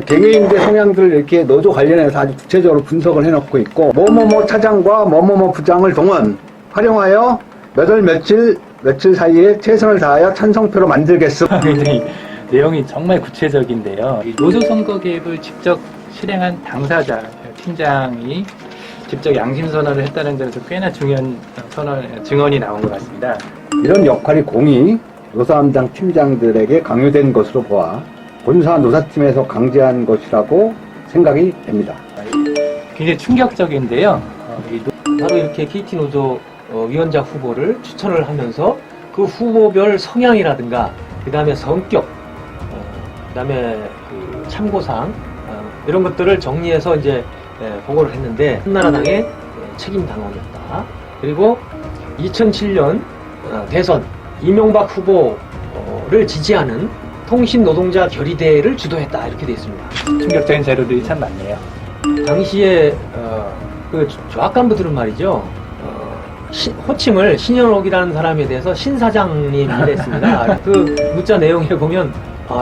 개개인의 성향들을 이렇게 노조 관련해서 아주 구체적으로 분석을 해놓고 있고, 뭐뭐뭐 차장과 뭐뭐뭐 부장을 동원, 활용하여 몇 월 며칠 사이에 최선을 다하여 찬성표로 만들겠습니다. 굉장히 내용이 정말 구체적인데요. 이 노조 선거 개입을 직접 실행한 당사자, 팀장이 직접 양심 선언을 했다는 점에서 꽤나 중요한 증언이 나온 것 같습니다. 이런 역할이 공히 노사함당 팀장들에게 강요된 것으로 보아 본사 노사팀에서 강제한 것이라고 생각이 됩니다. 굉장히 충격적인데요. 바로 이렇게 KT 노조 위원장 후보를 추천을 하면서 그 후보별 성향이라든가 그 다음에 성격, 그 다음에 그 참고사항 이런 것들을 정리해서 이제 보고를 했는데 한나라당의 책임 당원이었다. 그리고 2007년 대선 이명박 후보를 지지하는 통신노동자 결의대회를 주도했다 이렇게 되어 있습니다. 충격적인 자료들이 참 많네요. 당시에 그 조합 간부들은 말이죠. 호칭을 신현옥이라는 사람에 대해서 신사장님이라 했습니다. 그 문자 내용에 보면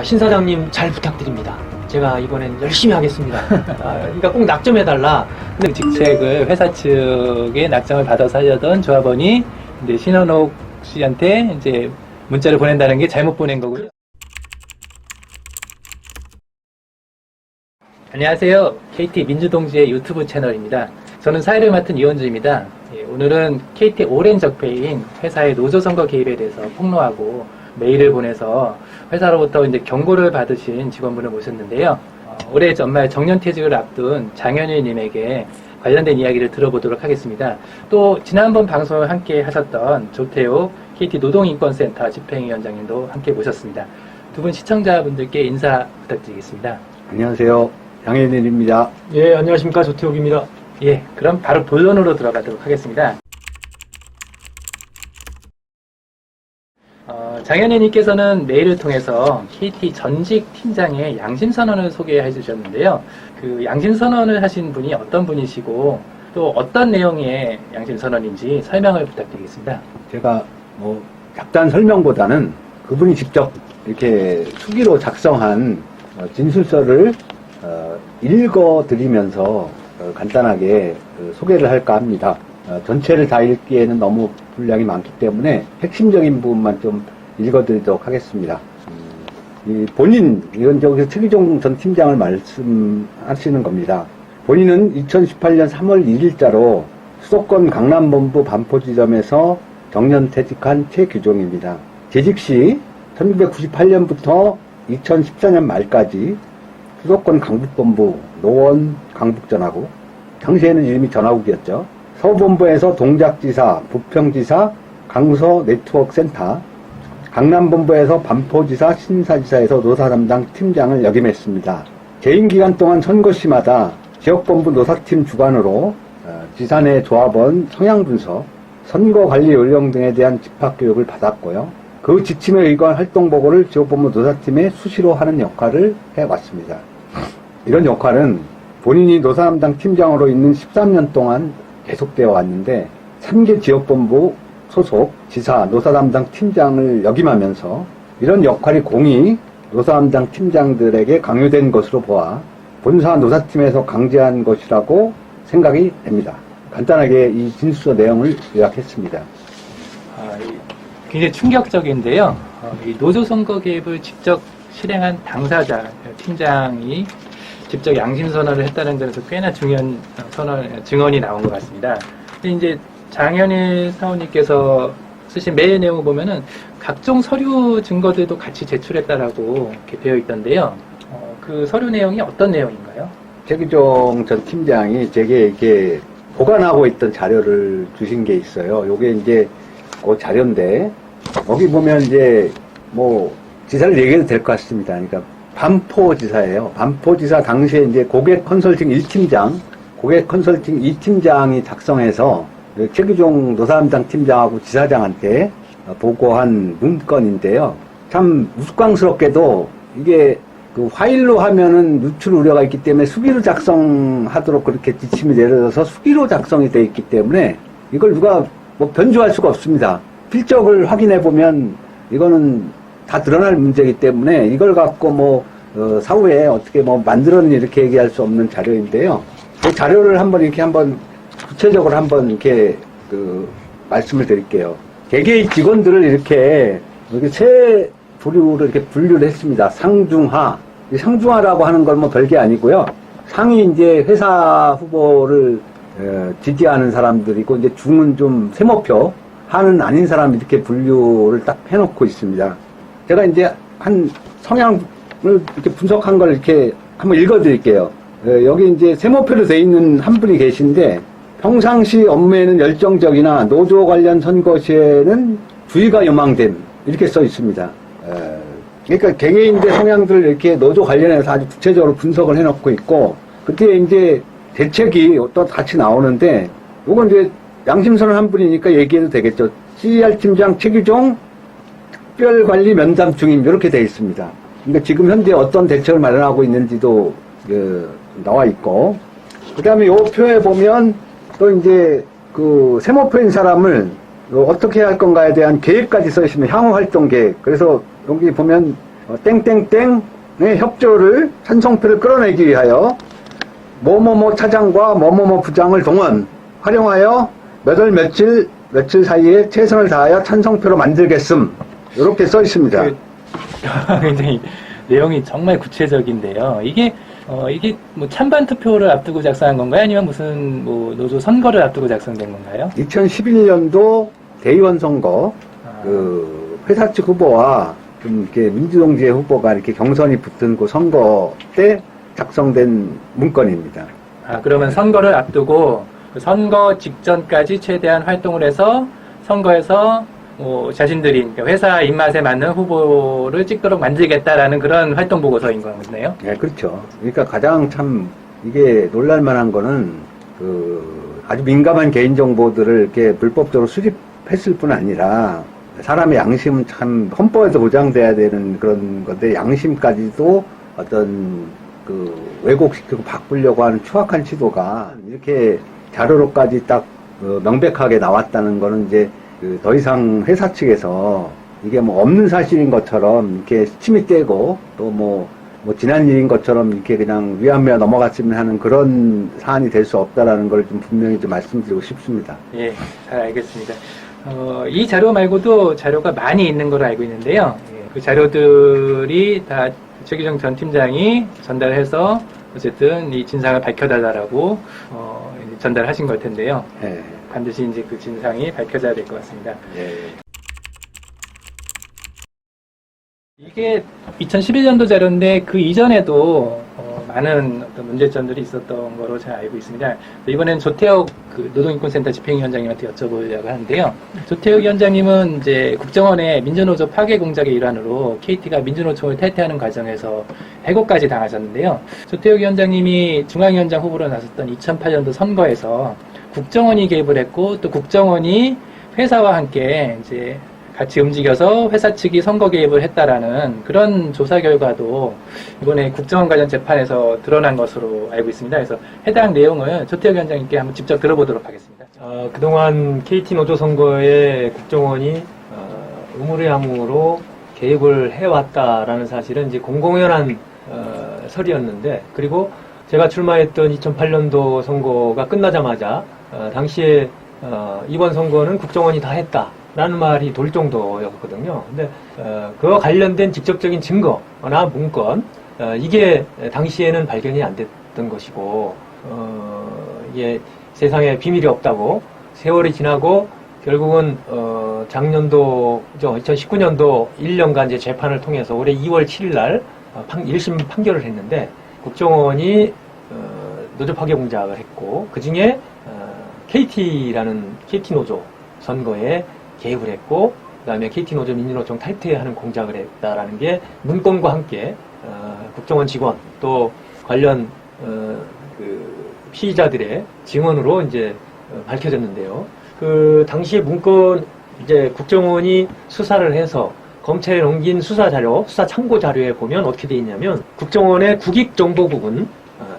신사장님 잘 부탁드립니다. 제가 이번엔 열심히 하겠습니다. 그러니까 꼭 낙점해달라. 근데 직책을 회사 측에 낙점을 받아서 하려던 조합원이 이제 신현옥 씨한테 이제 문자를 보낸다는 게 잘못 보낸 거고요. 안녕하세요. KT 민주동지의 유튜브 채널입니다. 저는 사회를 맡은 이원주입니다. 오늘은 KT 오랜 적폐인 회사의 노조선거 개입에 대해서 폭로하고 메일을 보내서 회사로부터 이제 경고를 받으신 직원분을 모셨는데요. 올해 연말 정년퇴직을 앞둔 장현일님에게 관련된 이야기를 들어보도록 하겠습니다. 또 지난번 방송을 함께 하셨던 조태호 KT 노동인권센터 집행위원장님도 함께 모셨습니다. 두 분 시청자분들께 인사 부탁드리겠습니다. 안녕하세요. 장현일입니다. 예, 안녕하십니까. 조태욱입니다. 예, 그럼 바로 본론으로 들어가도록 하겠습니다. 장현희님께서는 메일을 통해서 KT 전직 팀장의 양심선언을 소개해 주셨는데요. 그 양심선언을 하신 분이 어떤 분이시고 또 어떤 내용의 양심선언인지 설명을 부탁드리겠습니다. 제가 잡다한 설명보다는 그분이 직접 이렇게 수기로 작성한 진술서를 읽어드리면서 간단하게 소개를 할까 합니다. 전체를 다 읽기에는 너무 분량이 많기 때문에 핵심적인 부분만 좀 읽어드리도록 하겠습니다. 이건 저기서 최기종 전 팀장을 말씀하시는 겁니다. 본인은 2018년 3월 1일자로 수도권 강남본부 반포지점에서 정년퇴직한 최규종입니다. 재직 시 1998년부터 2014년 말까지 수도권 강북본부 노원 강북전화국, 당시에는 이름이 전화국이었죠. 서본부에서 동작지사, 부평지사, 강서 네트워크센터, 강남본부에서 반포지사, 신사지사에서 노사담당 팀장을 역임했습니다. 재임 기간 동안 선거 시마다 지역본부 노사팀 주관으로 지사 내 조합원 성향 분석, 선거관리 요령 등에 대한 집합교육을 받았고요. 그 지침에 의거한 활동보고를 지역본부 노사팀에 수시로 하는 역할을 해왔습니다. 이런 역할은 본인이 노사담당 팀장으로 있는 13년 동안 계속되어 왔는데 3개 지역본부 소속 지사 노사담당 팀장을 역임하면서 이런 역할이 공히 노사담당 팀장들에게 강요된 것으로 보아 본사 노사팀에서 강제한 것이라고 생각이 됩니다. 간단하게 이 진술서 내용을 요약했습니다. 굉장히 충격적인데요. 이 노조 선거 개입을 직접 실행한 당사자, 팀장이 직접 양심 선언을 했다는 점에서 꽤나 중요한 증언이 나온 것 같습니다. 근데 이제 장현일 사원님께서 쓰신 메일 내용을 보면은 각종 서류 증거들도 같이 제출했다라고 이렇게 되어 있던데요. 그 서류 내용이 어떤 내용인가요? 최기종 전 팀장이 제게 이렇게 보관하고 있던 자료를 주신 게 있어요. 요게 이제 그 자료인데, 여기 보면 이제 지사를 얘기해도 될 것 같습니다. 그러니까 반포지사예요. 반포지사 당시에 이제 고객 컨설팅 1팀장, 고객 컨설팅 2팀장이 작성해서 최기종 노사담당 팀장하고 지사장한테 보고한 문건인데요. 참 우스꽝스럽게도 이게 그 파일로 하면은 누출 우려가 있기 때문에 수기로 작성하도록 그렇게 지침이 내려져서 수기로 작성이 되어 있기 때문에 이걸 누가 변조할 수가 없습니다. 필적을 확인해 보면 이거는 다 드러날 문제이기 때문에 이걸 갖고 사후에 어떻게 뭐 만들었니 이렇게 얘기할 수 없는 자료인데요. 그 자료를 한번 구체적으로 한번 이렇게 말씀을 드릴게요. 개개의 직원들을 이렇게 세 부류를 이렇게 분류를 했습니다. 상중하. 이 상중하라고 하는 건 뭐 별게 아니고요. 상이 이제 회사 후보를 지지하는 사람들이고, 이제 중은 좀 세모표, 하는 아닌 사람 이렇게 분류를 딱 해놓고 있습니다. 제가 이제 한 성향을 이렇게 분석한 걸 이렇게 한번 읽어드릴게요. 여기 이제 세모표로 돼 있는 한 분이 계신데, 평상시 업무에는 열정적이나 노조 관련 선거 시에는 주의가 요망됨 이렇게 써 있습니다. 그러니까 개개인의 성향들을 이렇게 노조 관련해서 아주 구체적으로 분석을 해놓고 있고, 그때 이제 대책이 또 같이 나오는데, 요건 이제 양심선언 한 분이니까 얘기해도 되겠죠. CR 팀장 최규종 특별관리 면담 중임 이렇게 돼 있습니다. 그러니까 지금 현재 어떤 대책을 마련하고 있는지도 나와 있고, 그 다음에 요 표에 보면 또 이제 세모표인 사람을 어떻게 할 건가에 대한 계획까지 써 있으면 향후 활동 계획. 그래서 여기 보면 땡땡땡의 협조를 찬성표를 끌어내기 위하여 뭐뭐뭐 차장과 뭐뭐뭐 부장을 동원 활용하여 몇 월 며칠 사이에 최선을 다하여 찬성표로 만들겠음 이렇게 써 있습니다. 굉장히 내용이 정말 구체적인데요. 이게 뭐 찬반 투표를 앞두고 작성한 건가요? 아니면 무슨 뭐 노조 선거를 앞두고 작성된 건가요? 2011년도 대의원 선거 회사 측 후보와 좀 이렇게 민주동지의 후보가 이렇게 경선이 붙은 그 선거 때 작성된 문건입니다. 그러면 선거를 앞두고 그 선거 직전까지 최대한 활동을 해서 선거에서 자신들이 그러니까 회사 입맛에 맞는 후보를 찍도록 만들겠다라는 그런 활동 보고서인 거네요. 네, 그렇죠. 그러니까 가장 참 이게 놀랄만한 거는 아주 민감한 개인 정보들을 이렇게 불법적으로 수집했을 뿐 아니라 사람의 양심은 참 헌법에서 보장돼야 되는 그런 건데 양심까지도 어떤 왜곡시키고 바꾸려고 하는 추악한 시도가 이렇게 자료로까지 딱 명백하게 나왔다는 거는 이제 더 이상 회사 측에서 이게 뭐 없는 사실인 것처럼 이렇게 침이 떼고 또 뭐 지난 일인 것처럼 이렇게 그냥 위안부에 넘어갔으면 하는 그런 사안이 될 수 없다라는 걸 좀 분명히 좀 말씀드리고 싶습니다. 예, 잘 알겠습니다. 이 자료 말고도 자료가 많이 있는 걸로 알고 있는데요. 그 자료들이 다 최규정 전 팀장이 전달해서 어쨌든 이 진상을 밝혀달라고 전달하신 걸 텐데요. 예. 반드시 이제 그 진상이 밝혀져야 될 것 같습니다. 예. 이게 2011년도 자료인데 그 이전에도 많은 어떤 문제점들이 있었던 거로 잘 알고 있습니다. 이번엔 조태혁 노동인권센터 집행위원장님한테 여쭤보려고 하는데요. 조태혁 위원장님은 이제 국정원의 민주노조 파괴 공작의 일환으로 KT가 민주노총을 탈퇴하는 과정에서 해고까지 당하셨는데요. 조태혁 위원장님이 중앙위원장 후보로 나섰던 2008년도 선거에서 국정원이 개입을 했고 또 국정원이 회사와 함께 이제 같이 움직여서 회사 측이 선거 개입을 했다라는 그런 조사 결과도 이번에 국정원 관련 재판에서 드러난 것으로 알고 있습니다. 그래서 해당 내용을 조태혁 위원장님께 한번 직접 들어보도록 하겠습니다. 그동안 KT 노조 선거에 국정원이 의무례함으로 개입을 해왔다라는 사실은 이제 공공연한 설이었는데, 그리고 제가 출마했던 2008년도 선거가 끝나자마자 당시에 이번 선거는 국정원이 다 했다라는 말이 돌 정도였거든요. 근데 그와 관련된 직접적인 증거나 문건 이게 당시에는 발견이 안 됐던 것이고 이게 세상에 비밀이 없다고 세월이 지나고 결국은 작년도죠, 2019년도 1년간 이제 재판을 통해서 올해 2월 7일 날 1심 판결을 했는데 국정원이 노조 파괴 공작을 했고 그 중에 KT라는 KT 노조 선거에 개입을 했고 그다음에 KT 노조 민주노총 탈퇴하는 공작을 했다라는 게 문건과 함께 국정원 직원 또 관련 그 피의자들의 증언으로 이제 밝혀졌는데요. 그 당시 문건 이제 국정원이 수사를 해서 검찰에 넘긴 수사 자료, 수사 참고 자료에 보면 어떻게 되어 있냐면 국정원의 국익정보국은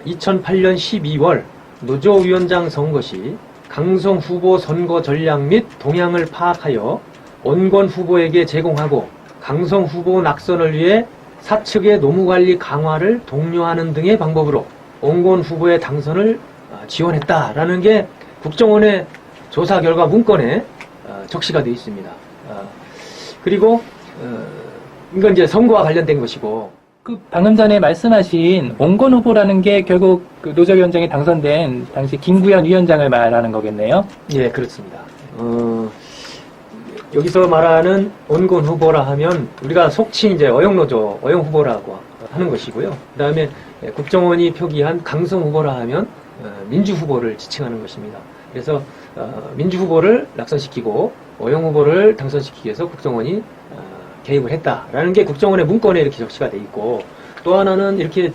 2008년 12월 노조위원장 선거 시 강성 후보 선거 전략 및 동향을 파악하여 원권 후보에게 제공하고 강성 후보 낙선을 위해 사측의 노무관리 강화를 독려하는 등의 방법으로 온건 후보의 당선을 지원했다라는 게 국정원의 조사 결과 문건에 적시가 되어 있습니다. 그리고 이건 이제 선거와 관련된 것이고, 그 방금 전에 말씀하신 온건 후보라는 게 결국 그 노조위원장이 당선된 당시 김구현 위원장을 말하는 거겠네요. 예, 그렇습니다. 여기서 말하는 온건 후보라 하면 우리가 속칭 이제 어영노조, 어영 후보라고 하는 것이고요. 그 다음에 국정원이 표기한 강성 후보라 하면 민주 후보를 지칭하는 것입니다. 그래서 민주 후보를 낙선시키고 어영 후보를 당선시키기 위해서 국정원이 개입을 했다라는 게 국정원의 문건에 이렇게 적시가 돼 있고, 또 하나는 이렇게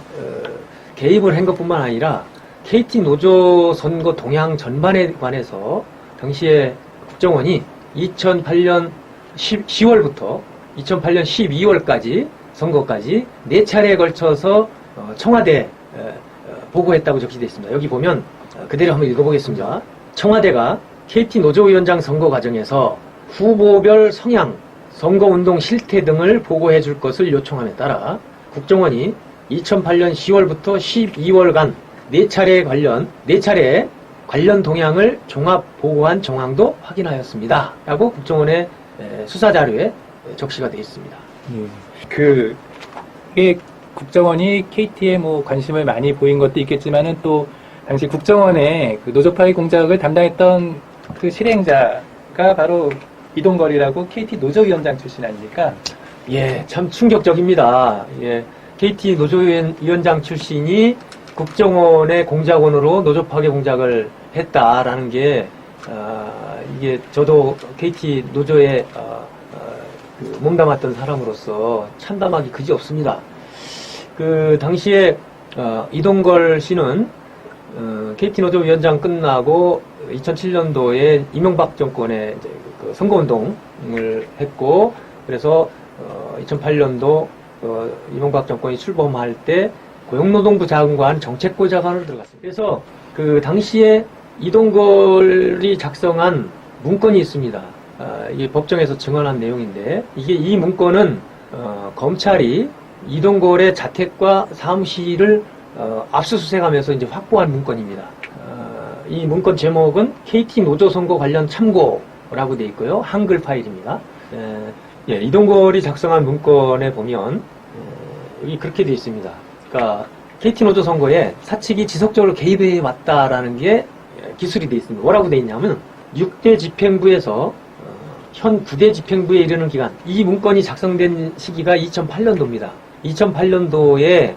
개입을 한 것뿐만 아니라 KT 노조 선거 동향 전반에 관해서 당시에 국정원이 2008년 10월부터 2008년 12월까지 선거까지 4차례에 걸쳐서 청와대에 보고했다고 적시되어 있습니다. 여기 보면 그대로 한번 읽어보겠습니다. 청와대가 KT 노조위원장 선거 과정에서 후보별 성향, 선거운동 실태 등을 보고해 줄 것을 요청함에 따라 국정원이 2008년 10월부터 12월간 4차례 관련 동향을 종합 보고한 정황도 확인하였습니다. 라고 국정원의 수사 자료에 적시가 되어 있습니다. 이게 국정원이 KT에 뭐 관심을 많이 보인 것도 있겠지만은 또 당시 국정원의 그 노조파괴 공작을 담당했던 그 실행자가 바로 이동걸이라고 KT 노조위원장 출신 아닙니까? 예, 참 충격적입니다. 예, KT 노조위원장 출신이 국정원의 공작원으로 노조파괴 공작을 했다라는 게, 이게 저도 KT 노조에 몸담았던 사람으로서 참담하기 그지 없습니다. 그 당시에 이동걸 씨는 KT 노조위원장 끝나고 2007년도에 이명박 정권의 이제 그 선거운동을 했고, 그래서 2008년도 이명박 정권이 출범할 때 고용노동부 장관 정책부 장관으로 들어갔습니다. 그래서 그 당시에 이동걸이 작성한 문건이 있습니다. 이게 법정에서 증언한 내용인데, 이 문건은 검찰이 이동걸의 자택과 사무실을 압수수색하면서 이제 확보한 문건입니다. 이 문건 제목은 KT 노조 선거 관련 참고라고 되어 있고요. 한글 파일입니다. 예, 이동걸이 작성한 문건에 보면 여기 그렇게 되어 있습니다. 그러니까 KT 노조 선거에 사측이 지속적으로 개입해 왔다라는 게 기술이 되어 있습니다. 뭐라고 되어 있냐면 6대 집행부에서 현 9대 집행부에 이르는 기간, 이 문건이 작성된 시기가 2008년도입니다. 2008년도에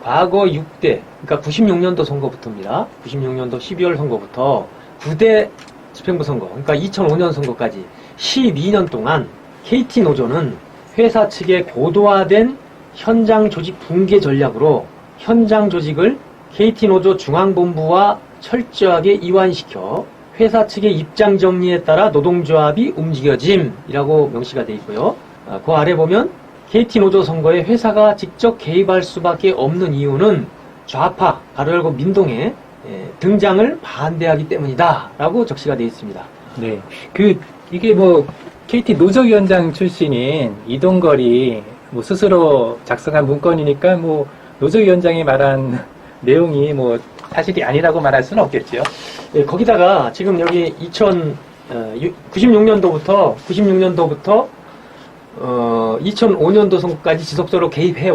과거 6대, 그러니까 96년도 선거부터입니다. 96년도 12월 선거부터 9대 집행부 선거, 그러니까 2005년 선거까지 12년 동안 KT 노조는 회사 측의 고도화된 현장 조직 붕괴 전략으로 현장 조직을 KT 노조 중앙본부와 철저하게 이완시켜 회사 측의 입장 정리에 따라 노동조합이 움직여짐이라고 명시가 되어 있고요. 그 아래 보면 KT 노조 선거에 회사가 직접 개입할 수밖에 없는 이유는 좌파, 가로 열고 민동의 등장을 반대하기 때문이다 라고 적시가 되어 있습니다. 네. 이게 뭐 KT 노조위원장 출신인 이동걸이 뭐 스스로 작성한 문건이니까 뭐 노조위원장이 말한 내용이 뭐 사실이 아니라고 말할 수는 없겠죠. 네, 거기다가 지금 여기 96년도부터 2005년도 선거까지 지속적으로 개입해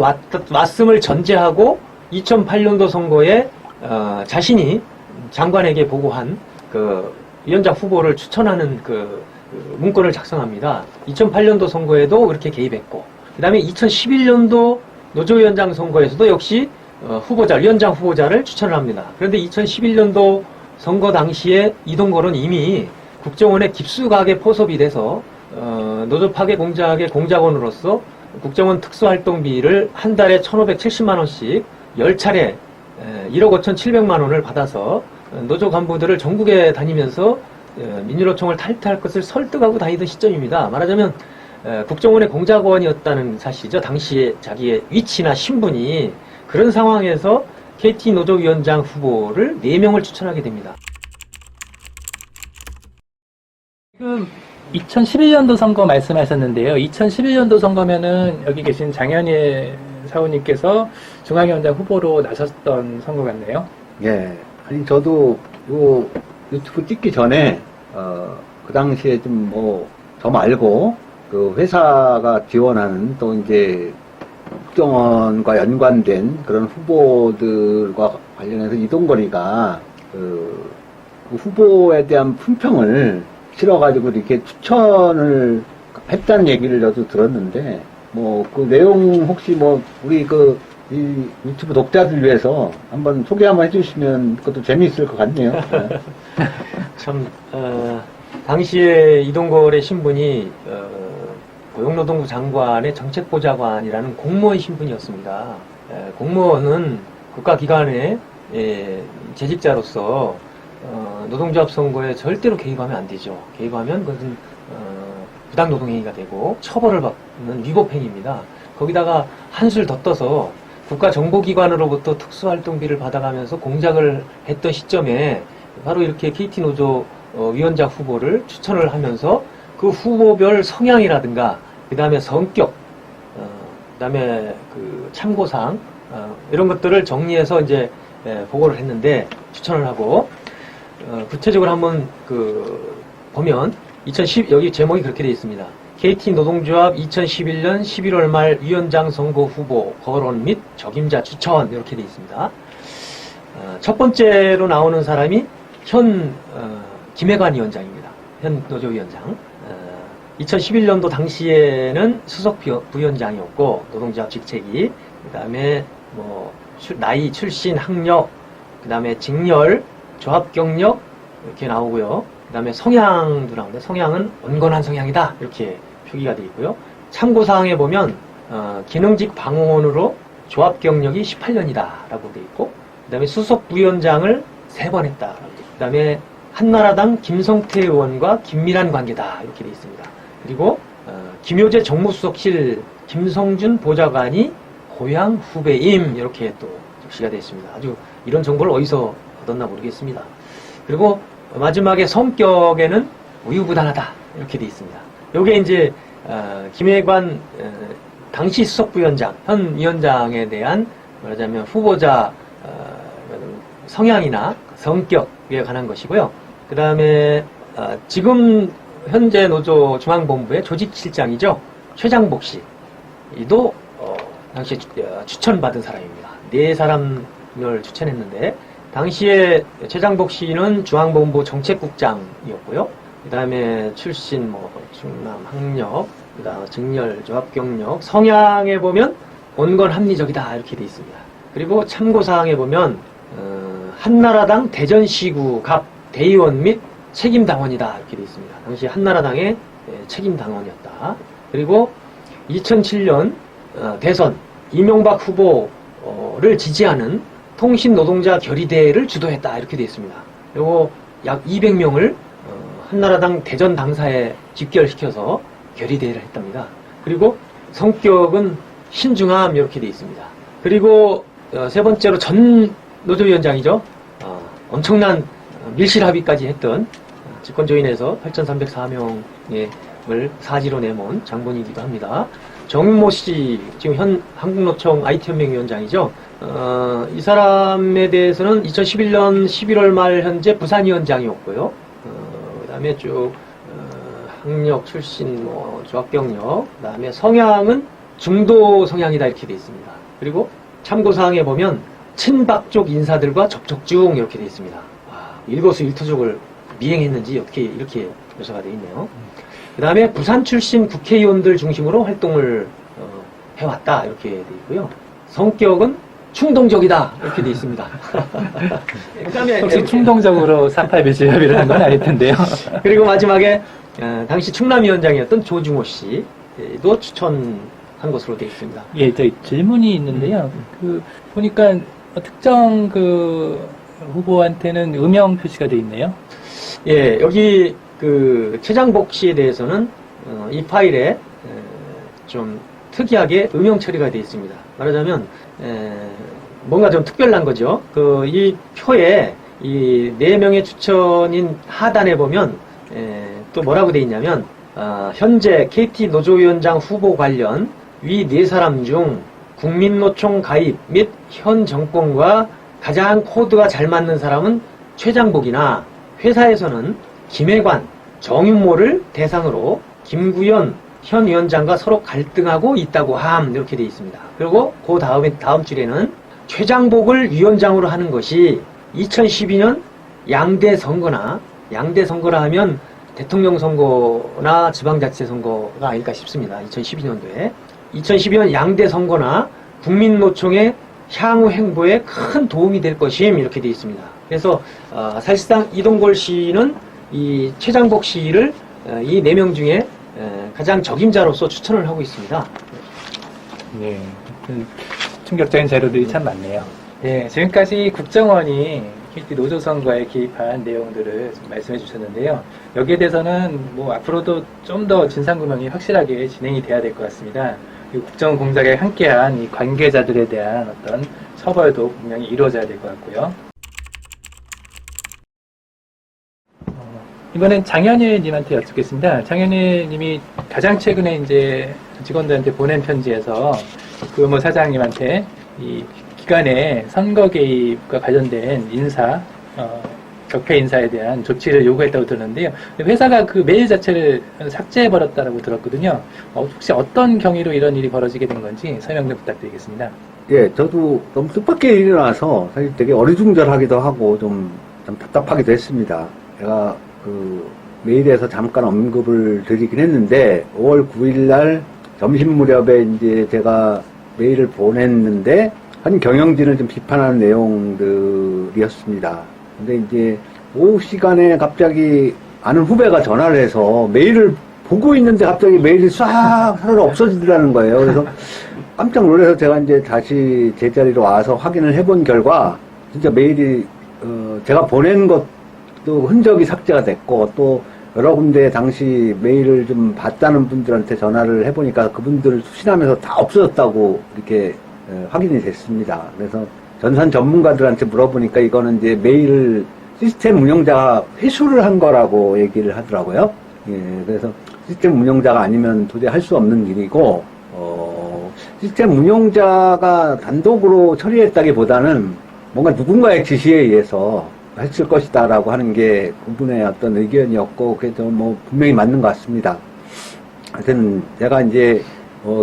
왔음을 전제하고 2008년도 선거에 자신이 장관에게 보고한 그 위원장 후보를 추천하는 그 문건을 작성합니다. 2008년도 선거에도 그렇게 개입했고, 그 다음에 2011년도 노조위원장 선거에서도 역시 위원장 후보자를 추천을 합니다. 그런데 2011년도 선거 당시에 이동걸은 이미 국정원의 깊숙하게 포섭이 돼서 노조 파괴 공작의 공작원으로서 국정원 특수활동비를 한 달에 1,570만 원씩 10차례 1억 5,700만 원을 받아서 노조 간부들을 전국에 다니면서 민주노총을 탈퇴할 것을 설득하고 다니던 시점입니다. 말하자면 국정원의 공작원이었다는 사실이죠. 당시에 자기의 위치나 신분이. 그런 상황에서 KT 노조위원장 후보를 4명을 추천하게 됩니다. 지금 2011년도 선거 말씀하셨는데요. 2011년도 선거면은 여기 계신 장현일 사원님께서 중앙위원장 후보로 나섰던 선거 같네요. 예. 아니, 저도 요 유튜브 찍기 전에, 그 당시에 좀 저 말고, 그 회사가 지원하는 또 이제 국정원과 연관된 그런 후보들과 관련해서 이동거리가 그 후보에 대한 품평을 실어가지고 이렇게 추천을 했다는 얘기를 저도 들었는데, 그 내용 혹시 우리 이 유튜브 독자들 위해서 한번 소개 한번 해주시면 그것도 재미있을 것 같네요. 참, 당시에 이동걸의 신분이, 고용노동부 장관의 정책보좌관이라는 공무원 신분이었습니다. 공무원은 국가기관의 재직자로서 노동조합 선거에 절대로 개입하면 안 되죠. 개입하면 그것은 부당노동행위가 되고 처벌을 받는 위법행위입니다. 거기다가 한술 더 떠서 국가정보기관으로부터 특수활동비를 받아가면서 공작을 했던 시점에 바로 이렇게 KT노조 위원장 후보를 추천을 하면서 그 후보별 성향이라든가 그 다음에 성격, 그 다음에 그 참고사항 이런 것들을 정리해서 이제 보고를 했는데 추천을 하고 구체적으로 한번 보면 여기 제목이 그렇게 되어 있습니다. KT 노동조합 2011년 11월 말 위원장 선거 후보 거론 및 적임자 추천 이렇게 되어 있습니다. 첫 번째로 나오는 사람이 현 김혜관 위원장입니다. 현 노조위원장. 2011년도 당시에는 수석 부위원장이었고 노동조합 직책이 그 다음에 나이, 출신, 학력, 그 다음에 직렬, 조합 경력 이렇게 나오고요. 그 다음에 성향도 나오는데 성향은 온건한 성향이다 이렇게 표기가 되어 있고요. 참고사항에 보면 기능직 방어원으로 조합 경력이 18년이다 라고 되어 있고 그 다음에 수석 부위원장을 3번 했다 라고 되어 있고 그 다음에 한나라당 김성태 의원과 긴밀한 관계다 이렇게 되어 있습니다. 그리고 김효재 정무수석실 김성준 보좌관이 고향 후배임 이렇게 또 적시가 되어 있습니다. 아주 이런 정보를 어디서 얻었나 모르겠습니다. 그리고 마지막에 성격에는 우유부단하다 이렇게 되어 있습니다. 요게 이제 김혜관 당시 수석부위원장 현 위원장에 대한 말하자면 후보자 성향이나 성격에 관한 것이고요. 그 다음에 지금 현재 노조 중앙본부의 조직실장이죠. 최장복 씨도 당시에 추천받은 사람입니다. 4사람을 추천했는데 당시에 최장복 씨는 중앙본부 정책국장이었고요. 그 다음에 출신, 충남, 학력, 그 다음 직렬, 조합 경력, 성향에 보면 온건 합리적이다 이렇게 되어 있습니다. 그리고 참고사항에 보면 한나라당 대전시구 갑 대의원 및 책임당원이다 이렇게 되어 있습니다. 당시 한나라당의 책임당원이었다. 그리고 2007년 대선 이명박 후보를 지지하는 통신노동자 결의대회를 주도했다 이렇게 되어 있습니다. 요거 약 200명을 한나라당 대전 당사에 집결시켜서 결의대회를 했답니다. 그리고 성격은 신중함 이렇게 되어 있습니다. 그리고 세 번째로 전 노조위원장이죠. 엄청난 밀실합의까지 했던 집권조인에서 8,304명을 사지로 내몬 장본이기도 합니다. 정모 씨, 지금 현 한국노총 IT연맹위원장이죠. 이 사람에 대해서는 2011년 11월 말 현재 부산위원장이었고요. 그 다음에 쭉 학력, 출신, 조합 경력, 그 다음에 성향은 중도 성향이다 이렇게 되어 있습니다. 그리고 참고사항에 보면 친박 쪽 인사들과 접촉 중 이렇게 되어 있습니다. 일거수일투족을 미행했는지 어떻게 이렇게 묘사가 되어 있네요. 그 다음에 부산 출신 국회의원들 중심으로 활동을 해왔다 이렇게 되어 있고요. 성격은 충동적이다 이렇게 되어 있습니다. 그다음에 혹시 충동적으로 4.8 지압이를 한 건 아닐 텐데요. 그리고 마지막에 당시 충남위원장이었던 조중호 씨도 추천한 것으로 되어 있습니다. 예, 저 질문이 있는데요. 보니까 특정 후보한테는 음영 표시가 되어 있네요. 예, 여기 최장복 씨에 대해서는 이 파일에 좀 특이하게 음영 처리가 되어 있습니다. 말하자면 뭔가 좀 특별한 거죠. 이 표에 이 4명의 추천인 하단에 보면 또 뭐라고 되어 있냐면 현재 KT 노조위원장 후보 관련 위 4사람 중 국민노총 가입 및 현 정권과 가장 코드가 잘 맞는 사람은 최장복이나 회사에서는 김혜관, 정윤모를 대상으로 김구현 현 위원장과 서로 갈등하고 있다고 함 이렇게 되어 있습니다. 그리고 그 다음 줄에는 최장복을 위원장으로 하는 것이 2012년 양대 선거라 하면 대통령 선거나 지방자치 선거가 아닐까 싶습니다. 2012년도에 2012년 양대 선거나 국민노총의 향후 행보에 큰 도움이 될 것임 이렇게 되어 있습니다. 그래서 사실상 이동걸 씨는 이 최장복 씨를 이 4명 중에 가장 적임자로서 추천을 하고 있습니다. 네. 충격적인 자료들이 참 많네요. 네, 지금까지 국정원이 KT 노조 선거에 개입한 내용들을 좀 말씀해 주셨는데요. 여기에 대해서는 뭐 앞으로도 좀 더 진상규명이 확실하게 진행이 돼야 될 것 같습니다. 국정 공작에 함께한 이 관계자들에 대한 어떤 처벌도 분명히 이루어져야 될 것 같고요. 이번엔 장현일 님한테 여쭙겠습니다. 장현일 님이 가장 최근에 이제 직원들한테 보낸 편지에서 구효모 사장님한테 이 기간에 선거 개입과 관련된 인사, 적폐 인사에 대한 조치를 요구했다고 들었는데요. 회사가 그 메일 자체를 삭제해버렸다고 들었거든요. 혹시 어떤 경위로 이런 일이 벌어지게 된 건지 설명 좀 부탁드리겠습니다. 예, 저도 너무 뜻밖의 일이 나서 사실 되게 어리둥절하기도 하고 좀 답답하기도 했습니다. 제가 그 메일에서 잠깐 언급을 드리긴 했는데 5월 9일 날 점심 무렵에 이제 제가 메일을 보냈는데 한 경영진을 좀 비판하는 내용들이었습니다. 근데 이제 오후 시간에 갑자기 아는 후배가 전화를 해서 메일을 보고 있는데 갑자기 메일이 싹 사라져 없어지더라는 거예요. 그래서 깜짝 놀라서 제가 이제 다시 제자리로 와서 확인을 해본 결과 진짜 메일이 제가 보낸 것도 흔적이 삭제가 됐고 또 여러 군데 당시 메일을 좀 봤다는 분들한테 전화를 해보니까 그분들을 수신하면서 다 없어졌다고 이렇게 확인이 됐습니다. 그래서 전산 전문가들한테 물어보니까 이거는 이제 메일 시스템 운영자가 회수를 한 거라고 얘기를 하더라고요. 예, 그래서 시스템 운영자가 아니면 도저히 할 수 없는 일이고, 시스템 운영자가 단독으로 처리했다기보다는 뭔가 누군가의 지시에 의해서 했을 것이다라고 하는 게 그분의 어떤 의견이었고, 그래서 뭐 분명히 맞는 것 같습니다. 하여튼 제가 이제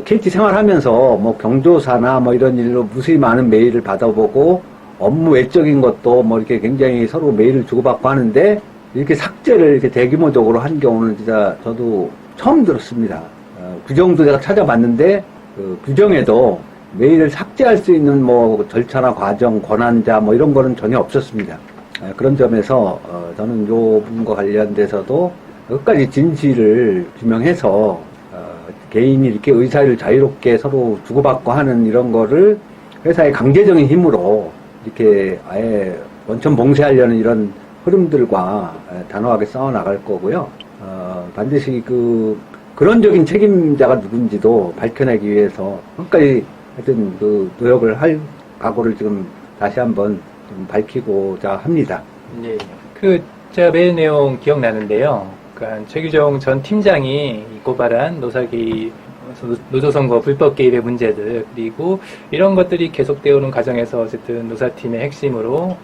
KT 생활하면서 뭐 경조사나 뭐 이런 일로 무수히 많은 메일을 받아보고 업무 외적인 것도 뭐 이렇게 굉장히 서로 메일을 주고받고 하는데 이렇게 삭제를 이렇게 대규모적으로 한 경우는 진짜 저도 처음 들었습니다. 규정도 제가 찾아봤는데 그 규정에도 메일을 삭제할 수 있는 뭐 절차나 과정, 권한자 뭐 이런 거는 전혀 없었습니다. 그런 점에서 저는 요 부분과 관련돼서도 끝까지 진실을 규명해서 개인이 이렇게 의사를 자유롭게 서로 주고받고 하는 이런 거를 회사의 강제적인 힘으로 이렇게 아예 원천 봉쇄하려는 이런 흐름들과 단호하게 싸워 나갈 거고요. 반드시 근원적인 책임자가 누군지도 밝혀내기 위해서 끝까지 하여튼 그 노력을 할 각오를 지금 다시 한번 좀 밝히고자 합니다. 네. 제가 메일 내용 기억나는데요. 그러니까 최규종 전 팀장이 고발한 노조선거 불법 개입의 문제들 그리고 이런 것들이 계속되어 오는 과정에서 어쨌든 노사팀의 핵심으로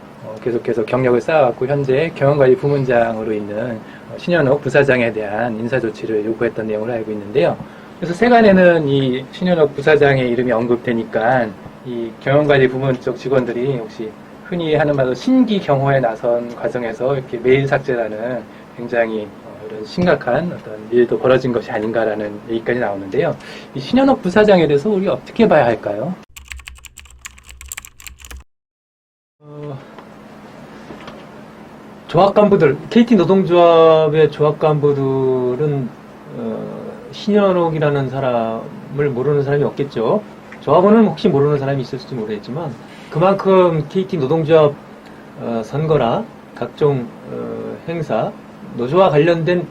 계속해서 경력을 쌓아왔고 현재 경영관리 부문장으로 있는 신현옥 부사장에 대한 인사조치를 요구했던 내용을 알고 있는데요. 그래서 세간에는 이 신현옥 부사장의 이름이 언급되니까 이 경영관리 부문 쪽 직원들이 혹시 흔히 하는 말로 신기 경호에 나선 과정에서 이렇게 메일 삭제라는 굉장히 이런 심각한 어떤 일도 벌어진 것이 아닌가라는 얘기까지 나오는데요. 이 신현옥 부사장에 대해서 우리가 어떻게 봐야 할까요? 조합 간부들, KT 노동조합의 조합 간부들은 신현옥이라는 사람을 모르는 사람이 없겠죠. 조합원은 혹시 모르는 사람이 있을지 모르겠지만 그만큼 KT 노동조합 선거나 각종 행사, 노조와 관련된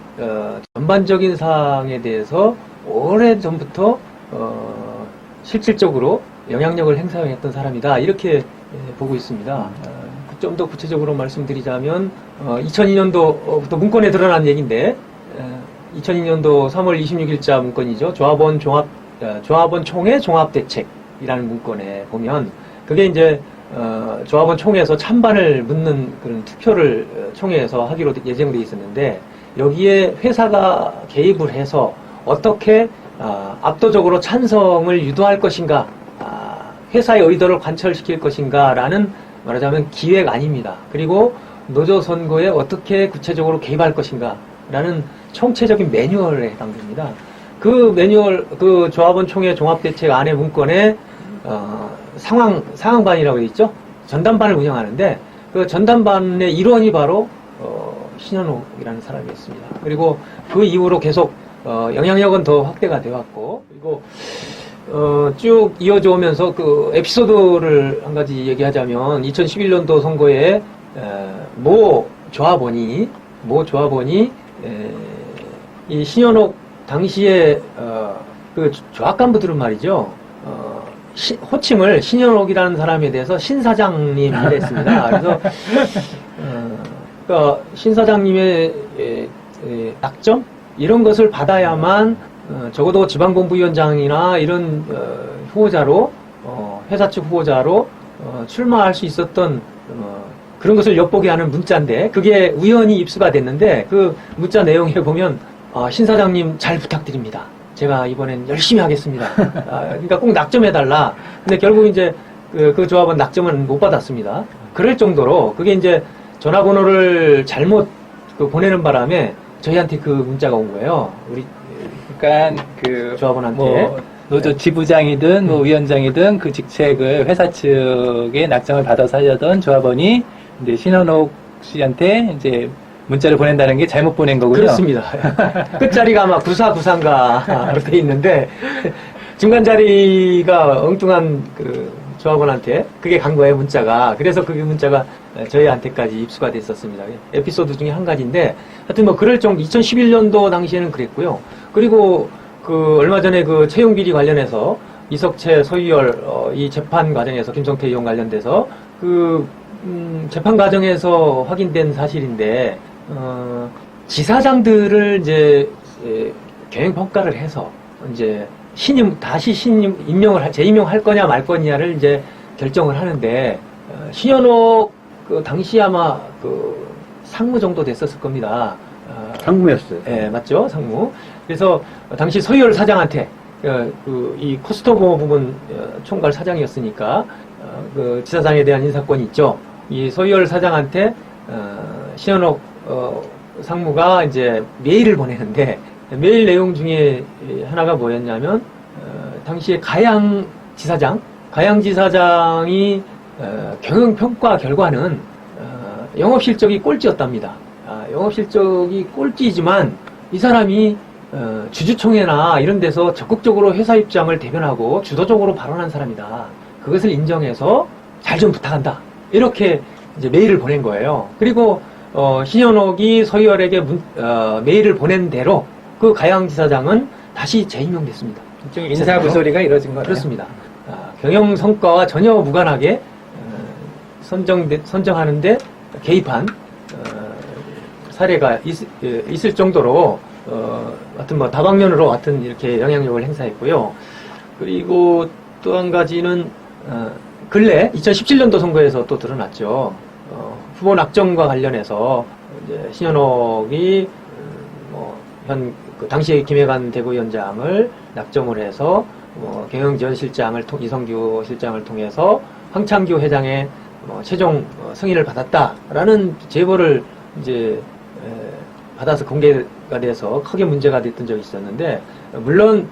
전반적인 사항에 대해서 오래전부터 실질적으로 영향력을 행사했던 사람이다 이렇게 보고 있습니다. 좀 더 구체적으로 말씀드리자면 2002년도부터 문건에 드러난 얘기인데 2002년도 3월 26일자 문건이죠. 조합원 총회 종합대책 신현옥이라는 문건에 보면 그게 이제 조합원 총회에서 찬반을 묻는 그런 투표를 총회에서 하기로 예정돼 있었는데 여기에 회사가 개입을 해서 어떻게 압도적으로 찬성을 유도할 것인가, 회사의 의도를 관철시킬 것인가라는 말하자면 기획 아닙니다. 그리고 노조 선거에 어떻게 구체적으로 개입할 것인가라는 총체적인 매뉴얼에 해당됩니다. 그 매뉴얼, 그 조합원 총회 종합대책 안의 문건에 상황반이라고 되어 있죠. 전담반을 운영하는데 그 전담반의 일원이 바로 신현옥이라는 사람이었습니다. 그리고 그 이후로 계속 영향력은 더 확대가 되었고, 그리고 쭉 이어져 오면서 그 에피소드를 한 가지 얘기하자면 2011년도 선거에 모 조합원이 이 신현옥 당시에 그 조합 간부들은 말이죠. 호칭을 신현옥이라는 사람에 대해서 신사장님이라 했습니다. 그래서 그러니까 신사장님의 낙점 이런 것을 받아야만 적어도 지방본부위원장이나 이런 후보자로 회사 측 후보자로 출마할 수 있었던 그런 것을 엿보게 하는 문자인데 그게 우연히 입수가 됐는데 그 문자 내용에 보면 신 사장님 잘 부탁드립니다. 제가 이번엔 열심히 하겠습니다. 그러니까 꼭 낙점해달라. 근데 결국 이제 그 조합은 낙점은 못 받았습니다. 그럴 정도로 그게 이제 전화번호를 잘못 보내는 바람에 저희한테 그 문자가 온 거예요. 우리 그러니까 그 조합원한테. 뭐 노조 지부장이든 뭐 위원장이든 그 직책을 회사 측에 낙점을 받아서 하려던 조합원이 이제 신현옥 씨한테 이제 문자를 보낸다는 게 잘못 보낸 거군요. 그렇습니다. 끝자리가 아마 9493가로 돼 있는데 중간 자리가 엉뚱한 그 조합원한테 그게 간 거예요, 문자가. 그래서 그 문자가 저희한테까지 입수가 됐었습니다. 에피소드 중에 한 가지인데 하여튼 뭐 그럴 정도 2011년도 당시에는 그랬고요. 그리고 그 얼마 전에 그 채용 비리 관련해서 이석채 서유열 이 재판 과정에서 김성태 의원 관련돼서 그 재판 과정에서 확인된 사실인데 지사장들을 이제 경영 평가를 해서 이제 다시 재임명할 거냐 말 거냐를 이제 결정을 하는데 신현옥 그 당시 아마 그 상무 정도 됐었을 겁니다. 상무였어요. 네, 맞죠, 상무. 그래서 당시 서유열 사장한테 이 코스토고 부분 총괄 사장이었으니까 그 지사장에 대한 인사권이 있죠. 이 서유열 사장한테 신현옥 상무가 이제 메일을 보내는데 메일 내용 중에 하나가 뭐였냐면 당시에 가양 지사장이 경영 평가 결과는 영업 실적이 꼴찌였답니다. 영업 실적이 꼴찌지만 이 사람이 주주총회나 이런 데서 적극적으로 회사 입장을 대변하고 주도적으로 발언한 사람이다. 그것을 인정해서 잘 좀 부탁한다. 이렇게 이제 메일을 보낸 거예요. 그리고 신현옥이 서유열에게 메일을 보낸 대로 그 가양지사장은 다시 재임명됐습니다. 일종의 인사부조리가 이루어진 거네요. 그렇습니다. 경영 성과와 전혀 무관하게 선정하는데 개입한 사례가 있을 정도로 하여튼 뭐 다방면으로 하여튼 이렇게 영향력을 행사했고요. 그리고 또 한 가지는 근래 2017년도 선거에서 또 드러났죠. 후보 낙점과 관련해서 이제 신현옥이 그 당시에 김해관 대구위원장을 낙점을 해서 경영지원실장을 이성규 실장을 통해서 황창규 회장의 최종 승인을 받았다라는 제보를 이제 받아서 공개가 돼서 크게 문제가 됐던 적이 있었는데 물론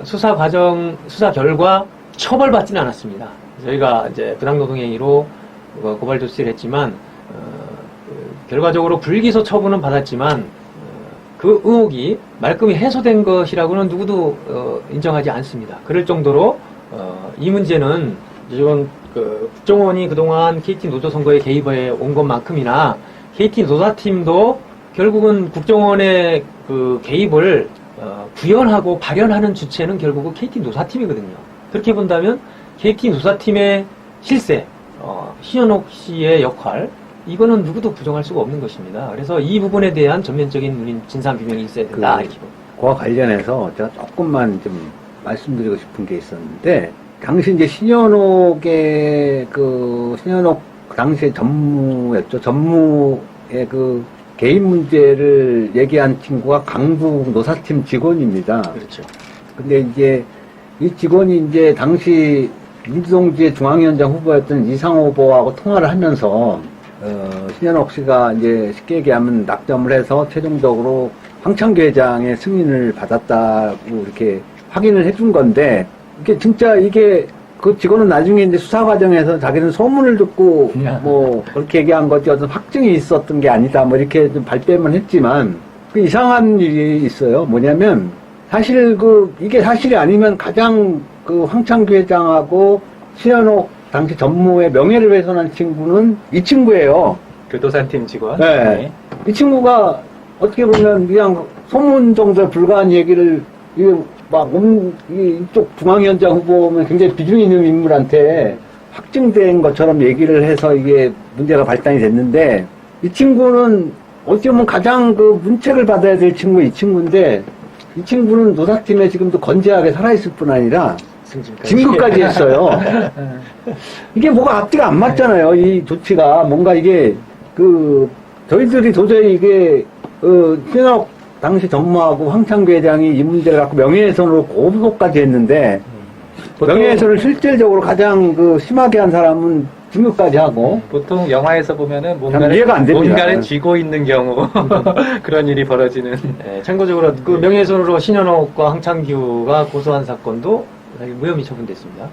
수사 결과 처벌받지는 않았습니다. 저희가 이제 부당노동행위로 고발 조치를 했지만 결과적으로 불기소 처분은 받았지만 그 의혹이 말끔히 해소된 것이라고는 누구도 인정하지 않습니다. 그럴 정도로 이 문제는 지금 국정원이 그동안 KT 노조 선거에 개입해 온 것만큼이나 KT 노사팀도 결국은 국정원의 그 개입을 구현하고 발현하는 주체는 결국은 KT 노사팀이거든요. 그렇게 본다면 KT 노사팀의 실세, 신현옥 씨의 역할, 이거는 누구도 부정할 수가 없는 것입니다. 그래서 이 부분에 대한 전면적인 진상 규명이 있어야 된다. 이렇게 봅니다. 그와 관련해서 제가 조금만 좀 말씀드리고 싶은 게 있었는데 당시 이제 신현옥의 신현옥 당시의 전무였죠. 전무의 개인 문제를 얘기한 친구가 강북 노사팀 직원입니다. 그렇죠. 근데 이제 이 직원이 이제 당시 민주동지의 중앙위원장 후보였던 이상호 후보하고 통화를 하면서 신현옥 씨가 이제 쉽게 얘기하면 낙점을 해서 최종적으로 황창규 회장의 승인을 받았다고 이렇게 확인을 해준 건데 이게 진짜 그 직원은 나중에 이제 수사 과정에서 자기는 소문을 듣고 뭐 그렇게 얘기한 거지 어떤 확증이 있었던 게 아니다 뭐 이렇게 좀 발뺌을 했지만 그 이상한 일이 있어요. 뭐냐면 사실 이게 사실이 아니면 가장 황창규 회장하고 신현옥 당시 전무의 명예를 훼손한 친구는 이 친구예요. 교도산팀 직원. 네. 이 친구가 어떻게 보면 그냥 소문 정도에 불과한 얘기를 이쪽 중앙위원장 후보면 굉장히 비중 있는 인물한테 확증된 것처럼 얘기를 해서 이게 문제가 발단이 됐는데 이 친구는 어떻게 보면 가장 문책을 받아야 될 친구 이 친구인데 이 친구는 노사팀에 지금도 건재하게 살아있을 뿐 아니라 진급까지 했어요. 이게 뭐가 앞뒤가 안 맞잖아요. 이 조치가 뭔가 이게 저희들이 도저히 이게 신현옥 당시 전무하고 황창규 회장이 이 문제를 갖고 명예훼손으로 고소까지 했는데 명예훼손을 실질적으로 가장 심하게 한 사람은 진급까지 하고 보통 영화에서 보면은 이해가 안 됩니다. 뭔가를 쥐고 있는 경우 그런 일이 벌어지는. 네, 참고적으로 명예훼손으로 신현옥과 황창규가 고소한 사건도 무혐의 처분됐습니다.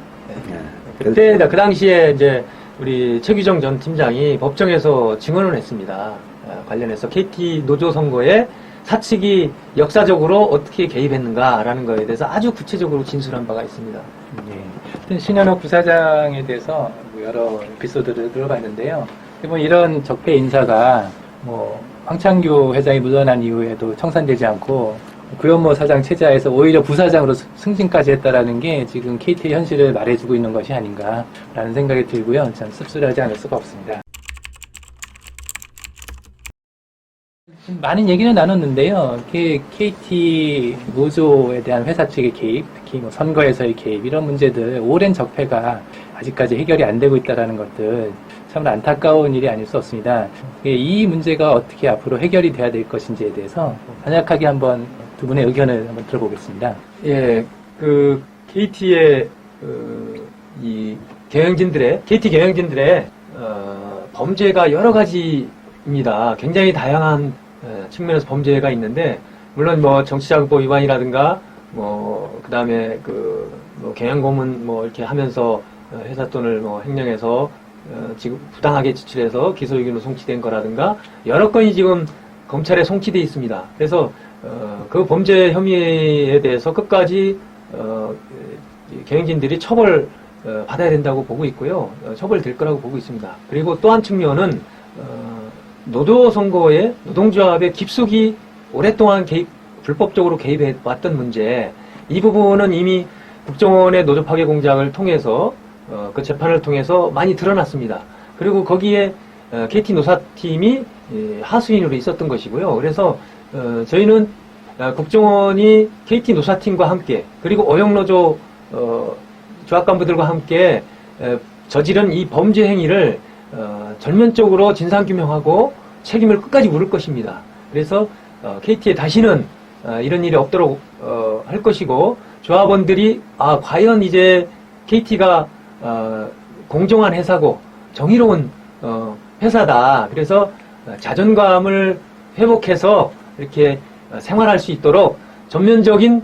네. 그때 그 당시에 이제 우리 최규정 전 팀장이 법정에서 증언을 했습니다. 관련해서 KT 노조 선거에 사측이 역사적으로 어떻게 개입했는가라는 것에 대해서 아주 구체적으로 진술한 바가 있습니다. 네. 신현옥 부사장에 대해서 여러 에피소드를 들어봤는데요. 이런 적폐 인사가 황창규 회장이 물러난 이후에도 청산되지 않고 구현모 사장 체제하에서 오히려 부사장으로 승진까지 했다라는 게 지금 KT의 현실을 말해주고 있는 것이 아닌가라는 생각이 들고요. 참 씁쓸하지 않을 수가 없습니다. 많은 얘기는 나눴는데요. KT 노조에 대한 회사 측의 개입, 특히 선거에서의 개입 이런 문제들 오랜 적폐가 아직까지 해결이 안 되고 있다는 것들 참 안타까운 일이 아닐 수 없습니다. 이 문제가 어떻게 앞으로 해결이 돼야 될 것인지에 대해서 간략하게 한번 두 분의 의견을 한번 들어보겠습니다. 예, KT의 이 KT 경영진들의 범죄가 여러 가지입니다. 굉장히 다양한 측면에서 범죄가 있는데 물론 정치자금법 위반이라든가 그다음에 경영고문 이렇게 하면서 회사 돈을 횡령해서 지금 부당하게 지출해서 기소유기로 송치된 거라든가 여러 건이 지금 검찰에 송치돼 있습니다. 그래서 그 범죄 혐의에 대해서 끝까지 경영진들이 처벌 받아야 된다고 보고 있고요. 처벌될 거라고 보고 있습니다. 그리고 또 한 측면은 노조 선거에 노동조합의 깊숙이 오랫동안 불법적으로 개입해 왔던 문제, 이 부분은 이미 국정원의 노조 파괴 공작을 통해서 그 재판을 통해서 많이 드러났습니다. 그리고 거기에 KT 노사팀이 하수인으로 있었던 것이고요. 그래서 저희는 국정원이 KT 노사팀과 함께 그리고 어영노조 조합 간부들과 함께 저지른 이 범죄 행위를 전면적으로 진상규명하고 책임을 끝까지 물을 것입니다. 그래서 KT에 다시는 이런 일이 없도록 할 것이고 조합원들이 과연 이제 KT가 공정한 회사고 정의로운 회사다. 그래서 자존감을 회복해서 이렇게 생활할 수 있도록 전면적인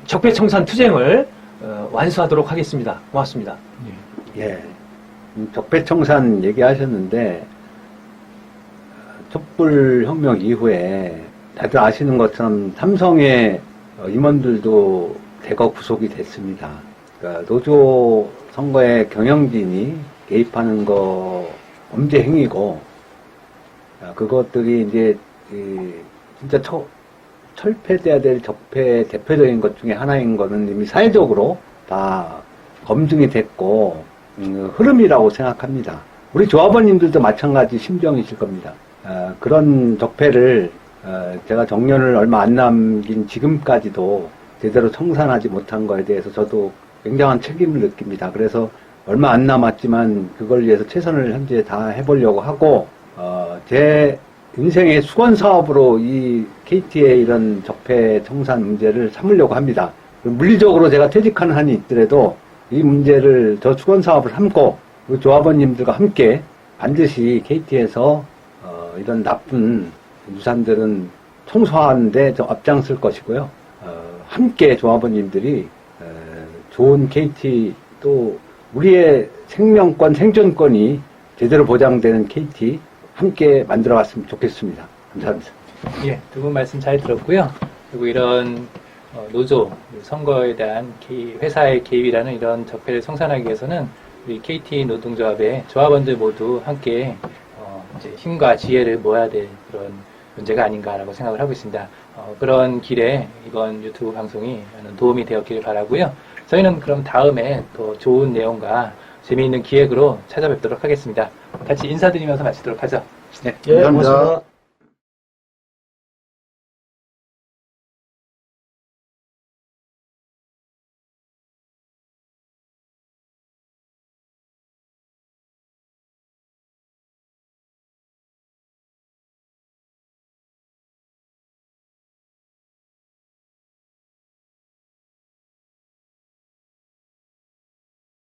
적폐청산 투쟁을 완수하도록 하겠습니다. 고맙습니다. 예. 적폐청산 얘기하셨는데 촛불혁명 이후에 다들 아시는 것처럼 삼성의 임원들도 대거 구속이 됐습니다. 그러니까 노조 선거에 경영진이 개입하는 거 범죄 행위고 그것들이 이제 진짜 철폐돼야 될 적폐 대표적인 것 중에 하나인 거는 이미 사회적으로 다 검증이 됐고 흐름이라고 생각합니다. 우리 조합원님들도 마찬가지 심정이실 겁니다. 그런 적폐를 제가 정년을 얼마 안 남긴 지금까지도 제대로 청산하지 못한 거에 대해서 저도 굉장한 책임을 느낍니다. 그래서 얼마 안 남았지만 그걸 위해서 최선을 현재 다 해보려고 하고 제 인생의 수건 사업으로 이 KT의 이런 적폐 청산 문제를 삼으려고 합니다. 물리적으로 제가 퇴직하는 한이 있더라도 이 문제를 저 수건 사업을 삼고 그 조합원님들과 함께 반드시 KT에서 이런 나쁜 유산들은 청소하는데 저 앞장설 것이고요. 함께 조합원님들이 좋은 KT 또 우리의 생명권, 생존권이 제대로 보장되는 KT 함께 만들어갔으면 좋겠습니다. 감사합니다. 예, 두 분 말씀 잘 들었고요. 그리고 이런 노조, 선거에 대한 회사의 개입이라는 이런 적폐를 청산하기 위해서는 우리 KT 노동조합의 조합원들 모두 함께 이제 힘과 지혜를 모아야 될 그런 문제가 아닌가라고 생각을 하고 있습니다. 그런 길에 이번 유튜브 방송이 많은 도움이 되었기를 바라고요. 저희는 그럼 다음에 더 좋은 내용과 재미있는 기획으로 찾아뵙도록 하겠습니다. 같이 인사드리면서 마치도록 하죠. 네, 예, 고맙습니다.